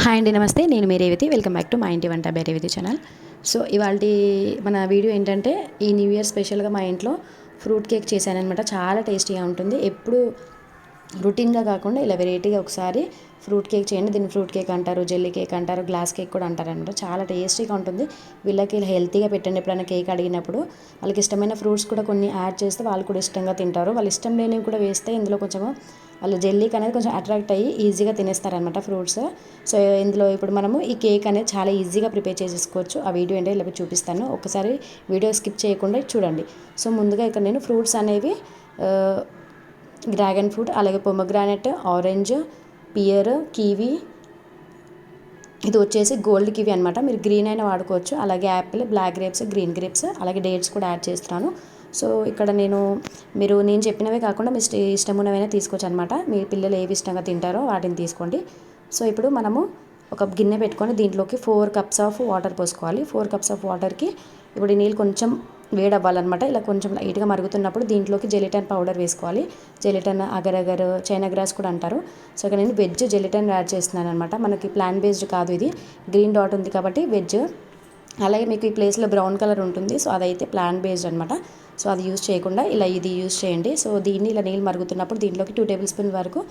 Hi అండి, నమస్తే. నేను మీ రేవతి. వెల్కమ్ బ్యాక్ టు మా ఇంటి వంట బై రేవతి ఛానల్. సో ఇవాల్టి మన వీడియో ఏంటంటే, ఈ న్యూ ఇయర్ స్పెషల్గా మా ఇంట్లో ఫ్రూట్ కేక్ చేశానమాట. చాలా టేస్టీగా ఉంటుంది. ఎప్పుడు రొటీన్గా కాకుండా ఇలా వెరైటీగా ఒకసారి ఫ్రూట్ కేక్ చేయండి. దీన్ని ఫ్రూట్ కేక్ అంటారు, జెల్లీ కేక్ అంటారు, గ్లాస్ కేక్ కూడా అంటారు అనమాట. చాలా టేస్టీగా ఉంటుంది. వీళ్ళకి ఇలా హెల్తీగా పెట్టండి. ఎప్పుడైనా కేక్ అడిగినప్పుడు వాళ్ళకి ఇష్టమైన ఫ్రూట్స్ కూడా కొన్ని యాడ్ చేస్తే వాళ్ళు కూడా ఇష్టంగా తింటారు. వాళ్ళు ఇష్టం లేనివి కూడా వేస్తే ఇందులో కొంచెము వాళ్ళు జెల్లీకి అనేది కొంచెం అట్రాక్ట్ అయ్యి ఈజీగా తినేస్తారనమాట ఫ్రూట్స్. సో ఇందులో ఇప్పుడు మనము ఈ కేక్ అనేది చాలా ఈజీగా ప్రిపేర్ చేసేసుకోవచ్చు. ఆ వీడియో ఏంటో ఇలా చూపిస్తాను. ఒకసారి వీడియో స్కిప్ చేయకుండా చూడండి. సో ముందుగా ఇక్కడ నేను ఫ్రూట్స్ అనేవి డ్రాగన్ ఫ్రూట్, అలాగే పొమగ్రానెట్, ఆరెంజ్, పియర్, కివి, ఇది వచ్చేసి గోల్డ్ కివి అనమాట. మీరు గ్రీన్ అయినా వాడుకోవచ్చు. అలాగే apple, black grapes, green grapes, అలాగే డేట్స్ కూడా యాడ్ చేస్తున్నాను. సో ఇక్కడ నేను చెప్పినవే కాకుండా మీ ఇష్టం ఉన్నవైనా తీసుకోవచ్చు అనమాట. మీ పిల్లలు ఏవి ఇష్టంగా తింటారో వాటిని తీసుకోండి. సో ఇప్పుడు మనము ఒక గిన్నె పెట్టుకొని దీంట్లోకి 4 కప్స్ ఆఫ్ వాటర్ పోసుకోవాలి. 4 కప్స్ ఆఫ్ వాటర్కి ఇప్పుడు ఈ నీళ్ళు కొంచెం వేడవ్వాలన్నమాట. ఇలా కొంచెం లైట్గా మరుగుతున్నప్పుడు దీంట్లోకి జెలిటన్ పౌడర్ వేసుకోవాలి. Gelatin, agar agar, China grass కూడా అంటారు. సో ఇక్కడ నేను వెజ్ జెలిటన్ యాడ్ చేస్తున్నాను అనమాట. మనకి ప్లాంట్ బేస్డ్ కాదు, ఇది గ్రీన్ డాట్ ఉంది కాబట్టి వెజ్. అలాగే మీకు ఈ ప్లేస్లో బ్రౌన్ కలర్ ఉంటుంది, సో అదైతే ప్లాంట్ బేస్డ్ అనమాట. సో అది యూజ్ చేయకుండా ఇలా ఇది యూజ్ చేయండి. సో దీన్ని ఇలా నీళ్ళు మరుగుతున్నప్పుడు దీంట్లోకి 2 టేబుల్ స్పూన్ వరకు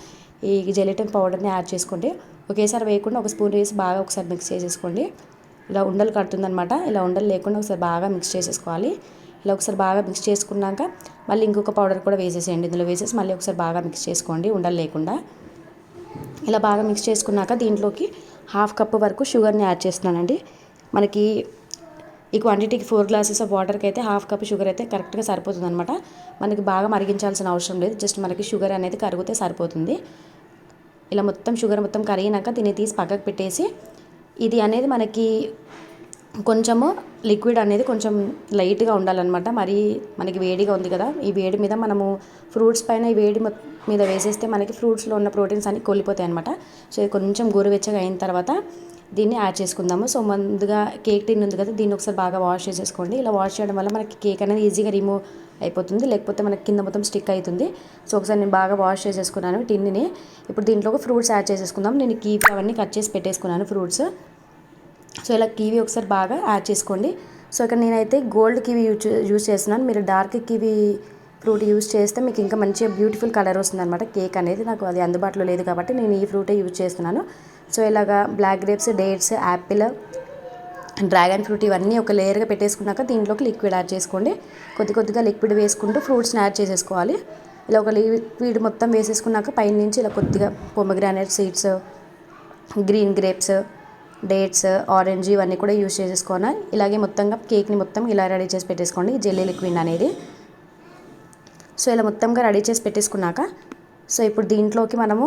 ఈ జెలిటన్ పౌడర్ని యాడ్ చేసుకోండి. ఒకేసారి వేయకుండా ఒక స్పూన్ వేసి బాగా ఒకసారి మిక్స్ చేసేసుకోండి. ఇలా ఉండలు కడుతుందనమాట. ఇలా ఉండలు లేకుండా ఒకసారి బాగా మిక్స్ చేసేసుకోవాలి. ఇలా ఒకసారి బాగా మిక్స్ చేసుకున్నాక మళ్ళీ ఇంకొక పౌడర్ కూడా వేసేసేయండి. ఇందులో వేసేసి మళ్ళీ ఒకసారి బాగా మిక్స్ చేసుకోండి ఉండలు లేకుండా. ఇలా బాగా మిక్స్ చేసుకున్నాక దీంట్లోకి 1/2 కప్పు వరకు షుగర్ని యాడ్ చేస్తున్నానండి. మనకి ఈ క్వాంటిటీకి 4 గ్లాసెస్ ఆఫ్ వాటర్కి అయితే 1/2 కప్ షుగర్ అయితే కరెక్ట్గా సరిపోతుంది అనమాట. మనకి బాగా మరిగించాల్సిన అవసరం లేదు. జస్ట్ మనకి షుగర్ అనేది కరిగితే సరిపోతుంది. ఇలా మొత్తం షుగర్ మొత్తం కరిగినాక దీన్ని తీసి పక్కకు పెట్టేసి, ఇది అనేది కొంచెము లిక్విడ్ అనేది కొంచెం లైట్గా ఉండాలన్నమాట. మరి మనకి వేడిగా ఉంది కదా, ఈ వేడి మీద మనము ఫ్రూట్స్ పైన ఈ వేడి మీద వేసేస్తే మనకి ఫ్రూట్స్లో ఉన్న ప్రోటీన్స్ అన్ని కోల్పోతాయి అనమాట. సో ఇది కొంచెం గోరువెచ్చగా అయిన తర్వాత దీన్ని యాడ్ చేసుకుందాము. సో ముందుగా కేక్ టిన్ ఉంది కదా, దీన్ని ఒకసారి బాగా వాష్ చేసేసుకోండి. ఇలా వాష్ చేయడం వల్ల మనకి కేక్ అనేది ఈజీగా రిమూవ్ అయిపోతుంది, లేకపోతే మనకి కింద మొత్తం స్టిక్ అవుతుంది. సో ఒకసారి నేను బాగా వాష్ చేసేసుకున్నాను టిన్ని. ఇప్పుడు దీంట్లో ఫ్రూట్స్ యాడ్ చేసేసుకుందాం. నేను కీవి అవన్నీ కట్ చేసి పెట్టేసుకున్నాను ఫ్రూట్స్. సో ఇలా కివి ఒకసారి బాగా యాడ్ చేసుకోండి. సో ఇక్కడ నేనైతే గోల్డ్ కివి యూజ్ చేస్తున్నాను. మీరు డార్క్ కివి ఫ్రూట్ యూజ్ చేస్తే మీకు ఇంకా మంచిగా బ్యూటిఫుల్ కలర్ వస్తుంది అనమాట కేక్ అనేది. నాకు అది అందుబాటులో లేదు కాబట్టి నేను ఈ ఫ్రూటే యూజ్ చేస్తున్నాను. సో ఇలాగా black grapes, dates, apple, dragon fruit ఇవన్నీ ఒక లేయర్గా పెట్టేసుకున్నాక దీంట్లోకి లిక్విడ్ యాడ్ చేసుకోండి. కొద్దిగా లిక్విడ్ వేసుకుంటూ ఫ్రూట్స్ని యాడ్ చేసేసుకోవాలి. ఇలా ఒక లిక్విడ్ మొత్తం వేసేసుకున్నాక పైన నుంచి ఇలా కొద్దిగా pomegranate seeds, green grapes, dates, orange ఇవన్నీ కూడా యూజ్ చేసేసుకోవాలి. ఇలాగే మొత్తంగా కేక్ని మొత్తం ఇలా రెడీ చేసి పెట్టేసుకోండి, జెల్లీ లిక్విడ్ అనేది. సో ఇలా మొత్తంగా రెడీ చేసి పెట్టేసుకున్నాక సో ఇప్పుడు దీంట్లోకి మనము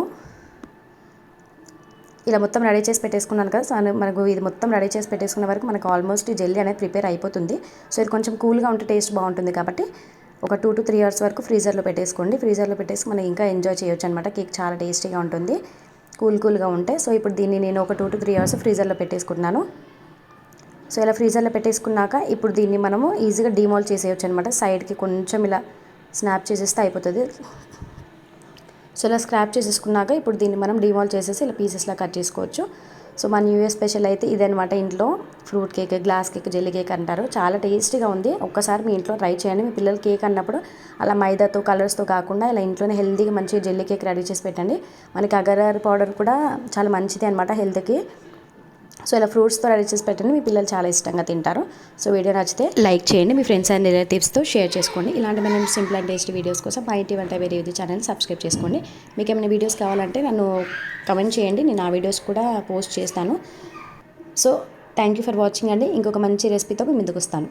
ఇలా మొత్తం రెడీ చేసి పెట్టేసుకున్నాను కదా. సో మనకు ఇది మొత్తం రెడీ చేసి పెట్టేసుకున్న వరకు మనకు ఆల్మోస్ట్ ఈ జెల్లీ అనేది ప్రిపేర్ అయిపోతుంది. సో ఇది కొంచెం కూల్గా ఉంటే టేస్ట్ బాగుంటుంది కాబట్టి ఒక 2 to 3 అవర్స్ వరకు ఫ్రీజర్లో పెట్టేసుకోండి. ఫ్రీజర్లో పెట్టేసి మనం ఇంకా ఎంజాయ్ చేయొచ్చు అనమాట. కేక్ చాలా టేస్టీగా ఉంటుంది కూల్గా ఉంటే. సో ఇప్పుడు దీన్ని నేను ఒక 2 to 3 అవర్స్ ఫ్రీజర్లో పెట్టేసుకున్నాను. సో ఇలా ఫ్రీజర్లో పెట్టేసుకున్నాక ఇప్పుడు దీన్ని మనము ఈజీగా డీమోల్డ్ చేసేయచ్చు అనమాట. సైడ్కి కొంచెం ఇలా స్నాప్ చేసేస్తే అయిపోతుంది. సో ఇలా స్క్రాప్ చేసేసుకున్నాక ఇప్పుడు దీన్ని మనం డీమోల్డ్ చేసేసి ఇలా పీసెస్లా కట్ చేసుకోవచ్చు. సో మా న్యూ ఇయర్ స్పెషల్ అయితే ఇదనమాట. ఇంట్లో fruit cake, glass cake, jelly cake అంటారు. చాలా టేస్టీగా ఉంది. ఒక్కసారి మీ ఇంట్లో ట్రై చేయండి. మీ పిల్లలు కేక్ అన్నప్పుడు అలా మైదాతో కలర్స్తో కాకుండా ఇలా ఇంట్లోనే హెల్తీగా మంచిగా జెల్లీ కేక్ రెడీ చేసి పెట్టండి. మనకి అగర్ పౌడర్ కూడా చాలా మంచిది అనమాట హెల్త్కి. సో ఇలా ఫ్రూట్స్తో రెడీ చేసి పెట్టండి, మీ పిల్లలు చాలా ఇష్టంగా తింటారు. సో వీడియో నచ్చితే లైక్ చేయండి, మీ ఫ్రెండ్స్ అండ్ రిలేటివ్స్తో షేర్ చేసుకోండి. ఇలాంటి మనం సింపుల్ అండ్ టేస్టీ వీడియోస్ కోసం మా ఇంటి వంట బై రేవతి ఛానల్ సబ్స్క్రైబ్ చేసుకోండి. మీకు ఏమైనా వీడియోస్ కావాలంటే నన్ను కమెంట్ చేయండి, నేను ఆ వీడియోస్ కూడా పోస్ట్ చేస్తాను. So thank you for watching అండి. ఇంకొక మంచి రెసిపీతో మీ ముందుకు వస్తాను.